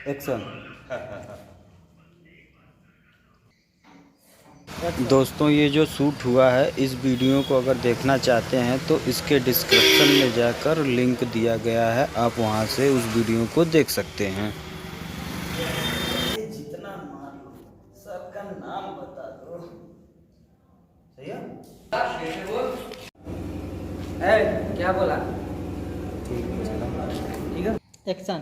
Action. दोस्तों ये जो शूट हुआ है इस वीडियो को अगर देखना चाहते हैं तो इसके डिस्क्रिप्शन में जाकर लिंक दिया गया है, आप वहां से उस वीडियो को देख सकते हैं। जितना मान लो सर का नाम बता दो। सही है? क्या बोला? ठीक है, ठीक है। एक्शन।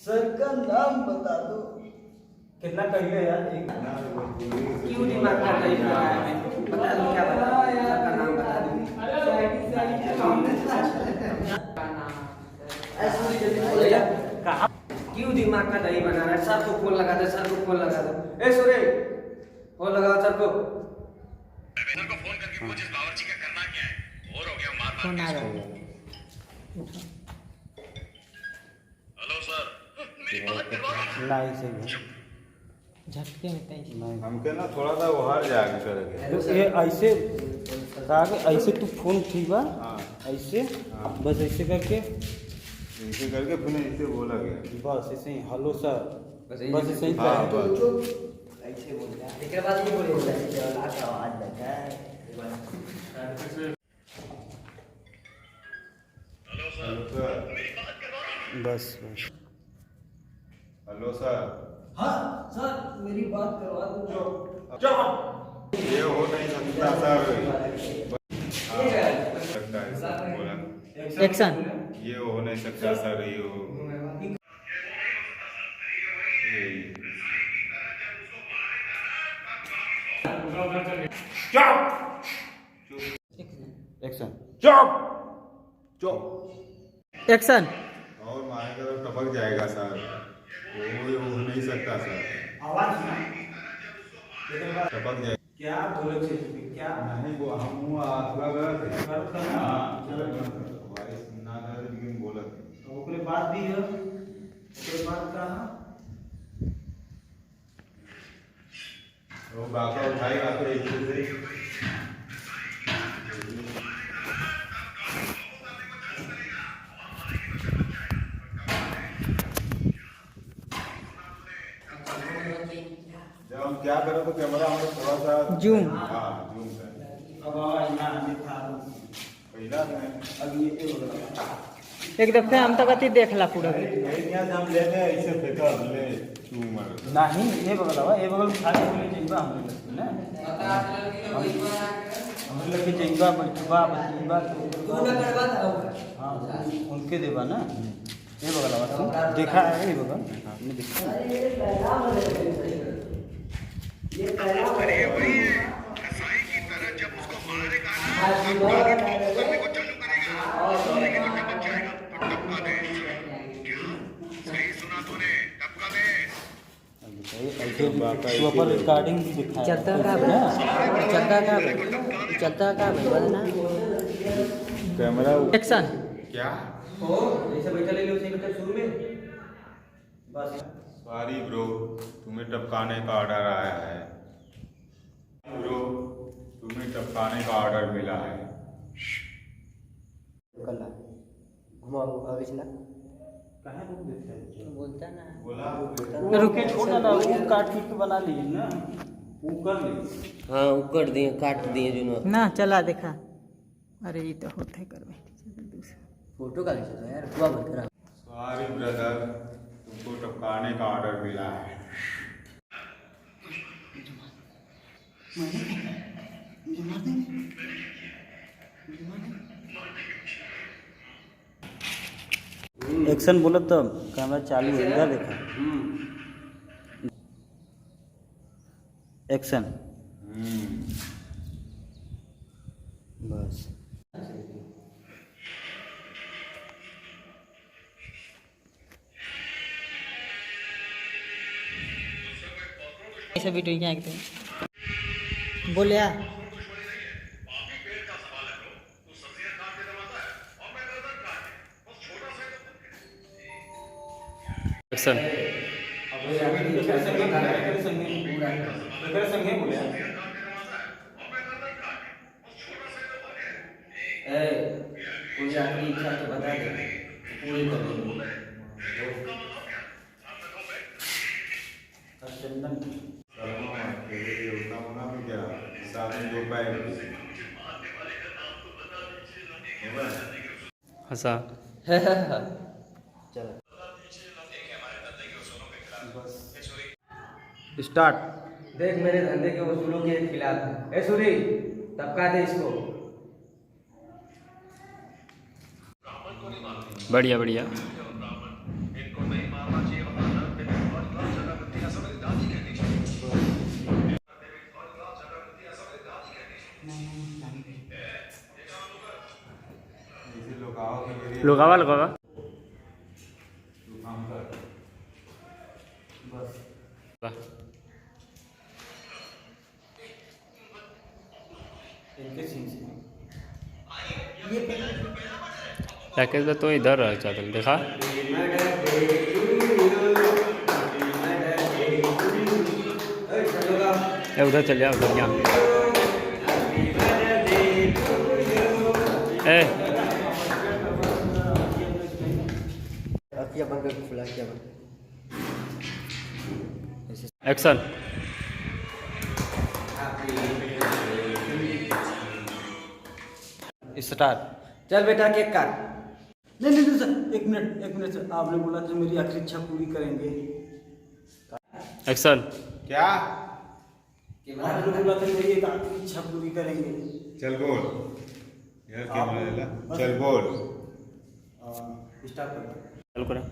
सर का नाम बता दो। कितना कहिए यार? एक क्यों दिमाग का कहीं रहा है? बता दो क्या बता? सर का नाम बता दो। कहा क्यों दिमाग का दही बना रहा है? सर को फोन लगा दे, सर को फोन लगा दो। ए सुरे, फोन लगाओ सर को। सर को फोन करके पूछ इस बावर्ची का करना क्या है? और हो गया मार मार फोन आ के रहा इसको। हेलो सर, मेरी बात करवा रहा नहीं सही है। झटके में कहीं नहीं हमके ना थोड़ा सा बाहर जाके करके। तो ये ऐसे कहा कि ऐसे तू फोन उठीबा, हाँ ऐसे हाँ। बस ऐसे करके, ऐसे करके फिर ऐसे बोला गया। बस ऐसे ही हेलो सर, बस बस ऐसे ही हाँ, कहा। बस। ऐसे बोल रहा है। इसके बाद नहीं बोलेगा। आवाज लगा है। Hello sir, hello sir. मेरी बात करवा रहा बस बस। Hello sir. हाँ सर मेरी बात करवा दो। ये हो नहीं सकता सर। हाँ, सकता है सर, बोला। एक्शन। ये हो नहीं सकता सर, ये हो। ये- एक्शन। एक्शन। और मारेगा तो टपक जाएगा सर। वो ये हो नहीं सकता सर, टपक जाएगा। क्या बोले थे? क्या नहीं वो हम आसला गए थे। हाँ हमारे सुनना था लेकिन बोला थे। ओकरे बात भी है, ओकरे बात कहा वो बाका उठाएगा तो एक से जब हम क्या करें तो कैमरा हमें थोड़ा सा Zoom। हाँ जूम कर। अब आवाज ना दिखा। पहला में अब ये होगा एक दफे हम तक अति देखला पूरा। यही यहाँ से हम लेने ऐसे फेंका ले तू मर। नहीं ये बगल हवा, ये बगल खाली बोले जइबा हमरे लगती ना, हमरे लगे जइबा बैठबा बतिबा तो हाँ उनके देबा ना। ये बगल हवा तू देखा है? ये बगल हमने देखा अरे वही है, कसाई की तरह जब उसको मारेगा ना, तब आगे फॉलो करने को चालू करेगा, लेकिन वो टपक जाएगा तो टपका दे। क्या सही सुना तूने? टपका दे। ऐसे ऊपर रिकॉर्डिंग भी दिखा चलता का भाई, चलता का भाई, चलता का भाई बोलना। Camera action. क्या हो ऐसे बैठा ले लो, उसी में शुरू में बस। सॉरी ब्रो, तुम्हें टपकाने का ऑर्डर आया है। ब्रो तुम्हें टपकाने का ऑर्डर मिला है। कल्ला घुमाओ आगे चला। कहाँ रुक देते हैं? बोलता ना। बोला रुके छोड़ ना, वो काट पीट के बना लीजिए ना, वो कर लीजिए। हाँ वो कर दिए, काट दिए जो ना चला देखा। अरे ये तो होते कर फोटो का खींचा यार, हुआ मत करा। सॉरी ब्रदर, तुमको टपकाने का ऑर्डर मिला है। एक्शन बोला तब कैमरा चालू हो गया, देखा एक्शन। बस ऐसा वीडियो क्या देखते बोले यार। एक्शन। कोई अपनी इच्छा तो बता दे, पूरी कर देंगे। हंसा। चलो स्टार्ट। देख मेरे धंधे के उसूलों के खिलाफ। ए सूरी, टपका दे इसको। बढ़िया बढ़िया। लगावा लगावा। वाह। पैकेज तो इधर है, चादर देखा। उधर चल जा, उधर यहाँ अखियाँ बंद कर, खुला किया बंद। एक्शन। स्टार्ट। चल बेटा केक काट। नहीं नहीं नहीं सर, एक मिनट सर, आपने बोला था मेरी आखिरी इच्छा पूरी करेंगे। एक्शन। क्या? आपने बोला था मेरी एक आखिरी इच्छा पूरी करेंगे। चल बोल यार, क्या बोला? चल बोल। स्टार्ट कर। चल करा।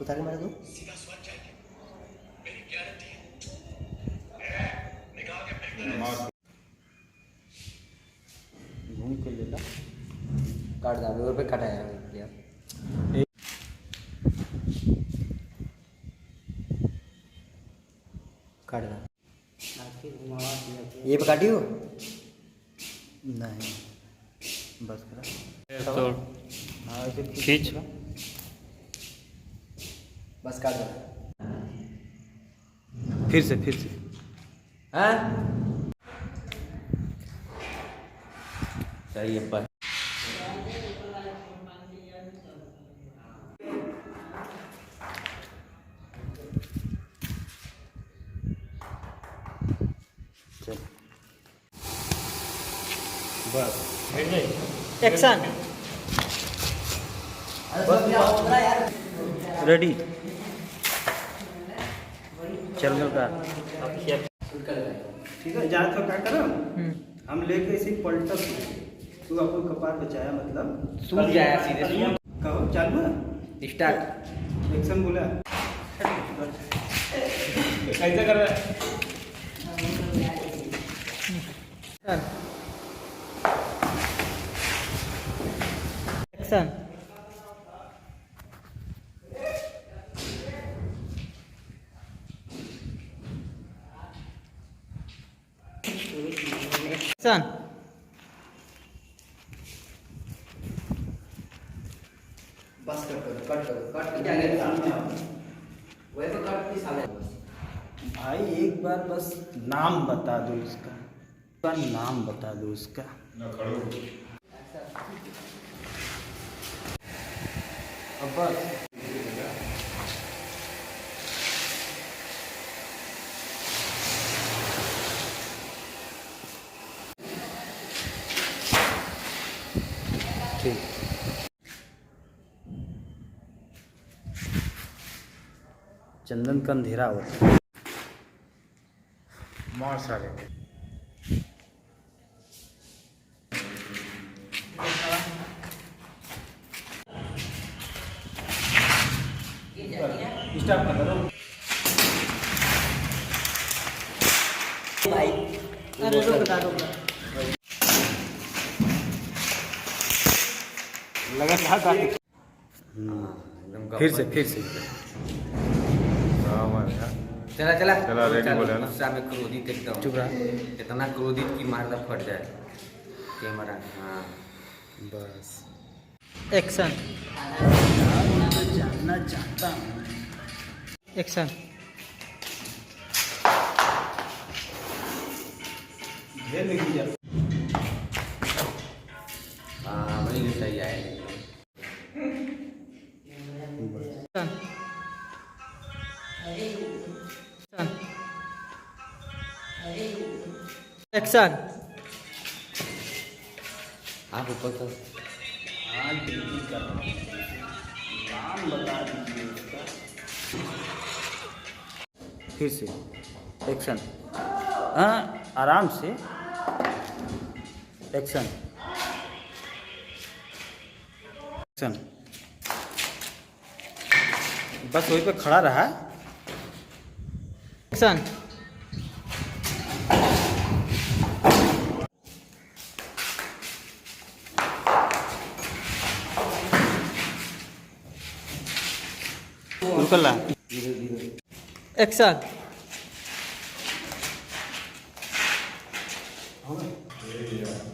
उतार के मारा दो। घूम के ले ला। काट दो, पे कटाया यार। काट दो। ये पे काटी हो? नहीं, बस करा। तो हाँ ऐसे खींच। बस काट दो। फिर से हाँ सही है बस। बस। एक्शन। रेडी। चल का। ठीक है, जान तो क्या करो, हम लेके इसे पलटक। तू आपको कपार बचाया, मतलब सूझ जाया सीधे सूझ। कहो चालू है। स्टार्ट। एक्शन बोला। कैसे कर रहा है? एक्शन। एक्शन। बस कट क्या वही तो कट की साले। भाई एक बार बस नाम बता दो इसका, नाम बता दो इसका। अब बस। ठीक। चंदन का अंधेरा होता है। मार साले। स्टार्ट कर दो भाई अरे रुक बता दो। लगा था काट। फिर से चला चला, ready बोला ना? गुस्सा में क्रोधित एकदम। चुप रहा। इतना क्रोधित की मारदा फट जाए कैमरा। हाँ बस। एक्शन। जानना चाहता हूँ। एक्शन। हाँ वही सही आएगा। एक्शन। आप ऊपर तो हाँ जल्दी कर रहा हूँ। नाम बता दीजिए उसका। फिर से एक्शन। हाँ आराम से एक्शन। एक्शन। बस वहीं पे खड़ा रहा। एक्शन। रुकला। एक्शन।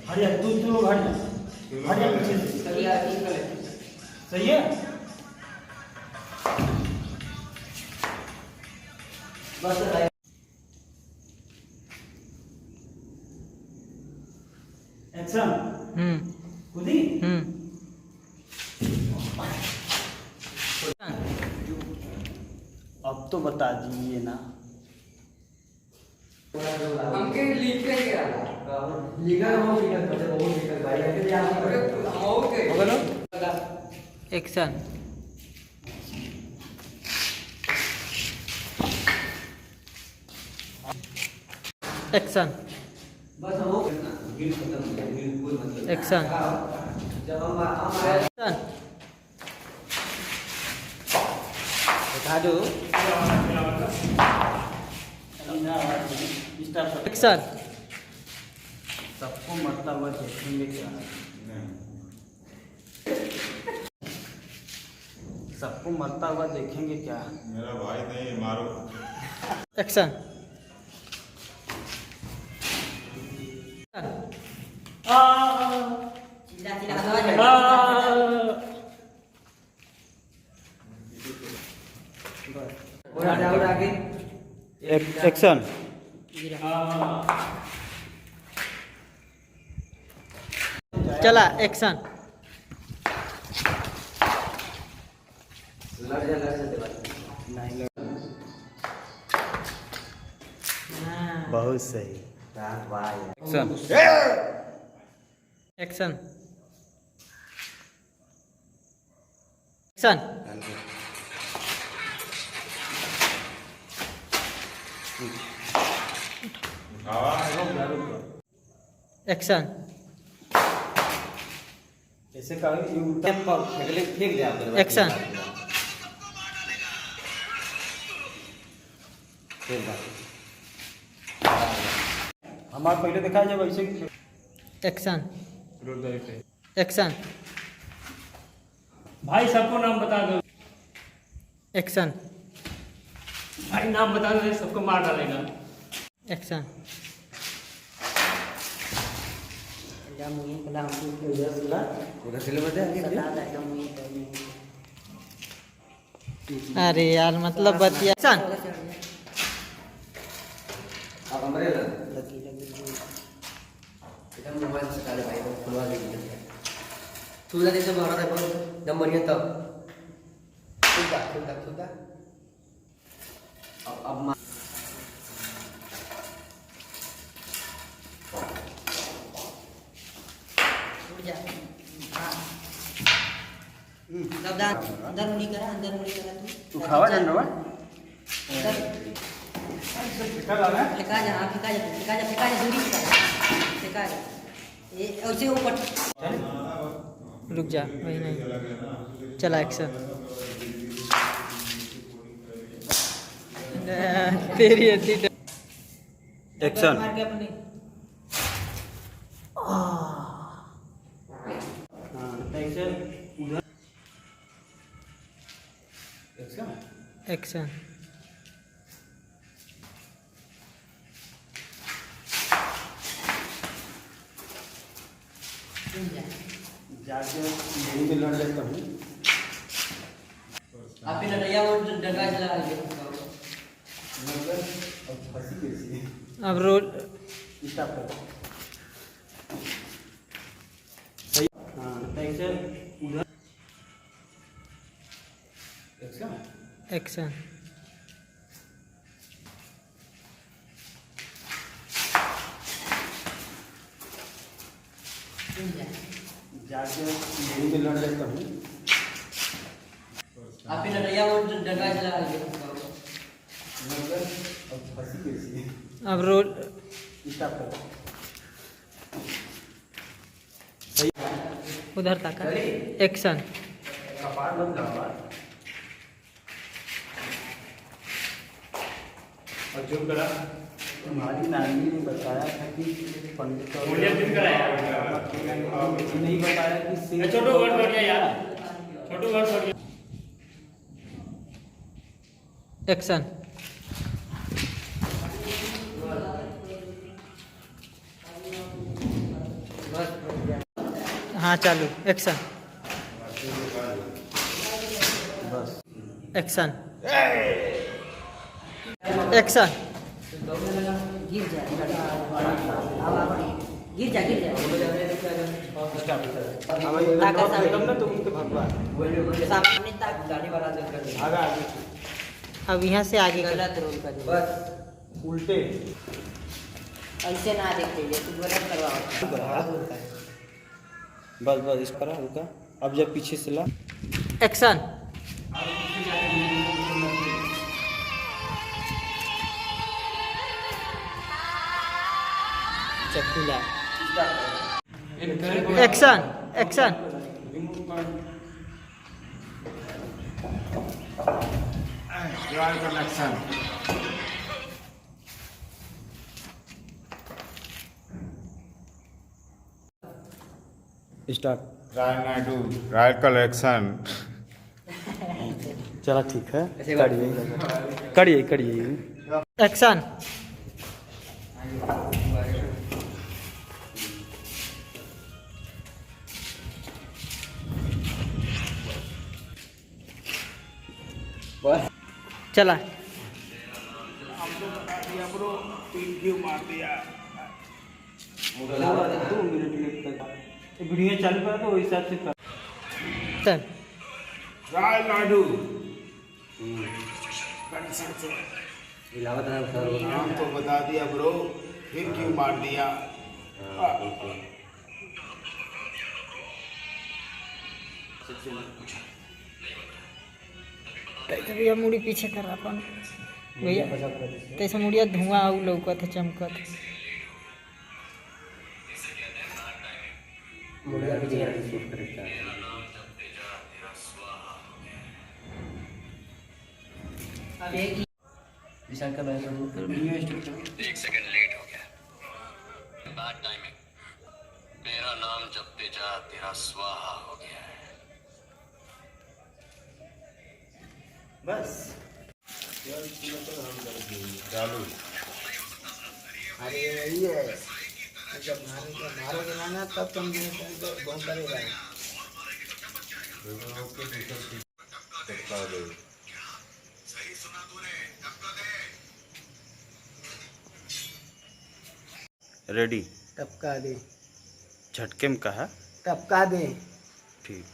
हट जा तू लोग हट जा। हट जा पीछे से। सही है। एक्शन। खुदी अब तो बता दीजिए ना। हमके लिख के क्या लिखा हो लिखा तो बहुत लिखा भाई ऐसे आप हो के बोलो एक्शन। एक्शन। बस हो गया गिल खत्म हो गया बिल्कुल मतलब एक्शन। जब हम एक्शन। बता दो एक्शन। सबको मरता हुआ देखेंगे क्या? सबको मरता हुआ देखेंगे क्या? मेरा भाई नहीं, मारो। एक्शन। और आगे एक्शन। चला एक्शन। लड़ जा नहीं बहुत सही। एक्शन। एक्शन। एक्शन। एक्शन। ऐसे का ये उल्टा फेंक दे आप एक्शन। हमारा पहले देखा जब ऐसे एक्शन। एक्शन। भाई सबको नाम बता दो। एक्शन। भाई नाम बता दो सबको मार डालेगा। एक्शन। अरे यार मतलब बतिया एक्शन। आप अमरेला इधर मोबाइल से काले भाई को खुलवा दीजिए सुधा जैसे मारा था पर जब मरिए तब सुधा अब अंदर मुड़ी करा तू खावा डंडवा फेंका जा दूरी फेंका जा ये ऐसे ऊपर रुक जा वही नहीं चला एक्शन। तेरी हड्डी एक्शन। मार के अपनी एक्शन। जाके यहीं पे लड़ लेता हूँ। आप ही लड़ैया वो डंडा चला अब रोल स्टॉप कर। हाँ उधर एक्शन। जाके यहीं पे लड़ लेता हूँ। आप ही नटैया वो डंडा चला रहे अब फंसी कैसी है? अब रोल स्टॉप करो। उधर तक एक्शन। कपाट मत लगाओ। और जो करा तुम्हारी नानी ने बताया था कि पंडित और मुझे दिन कराया नहीं बताया कि सिंह छोटू घर छोड़ गया यार, छोटू घर छोड़ गया। एक्शन। हाँ चालू। एक्शन। बस एक्शन। एक्शन। गिर जा गिर जा गिर जा तब ना तो उनके भगवान सामने तक गाड़ी वाला कर आगे आगे अब यहाँ से आगे कर। गलत रोल कर बस उल्टे ऐसे ना देखते ये तू गलत करवाओ बस बस इस पर हल्का। अब जब पीछे से ला एक्शन। चक्कूला। एक्शन। एक्शन। स्टार्ट। राय नायडू राय कलेक्शन। चला ठीक है करिए करिए करिए। एक्शन। चला। दो मिनट तक वीडियो चालू कर दो हिसाब से कर। चल। राय नायडू नाम तो बता दिया ब्रो, फिर क्यों मार दिया? भैया मुड़ी पीछे कर अपन भैया कैसे मुड़िया धुआं आउ लौकत है चमकत। विशाल का बैठ एक सेकंड लेट हो गया, बैड टाइमिंग। मेरा नाम जपते जा तेरा स्वाहा हो गया है। बस चालू। अरे वही है जब मारोगे ना तब तुम कौन करेगा। रेडी। टपका दे। झटके में कहा टपका दे। ठीक।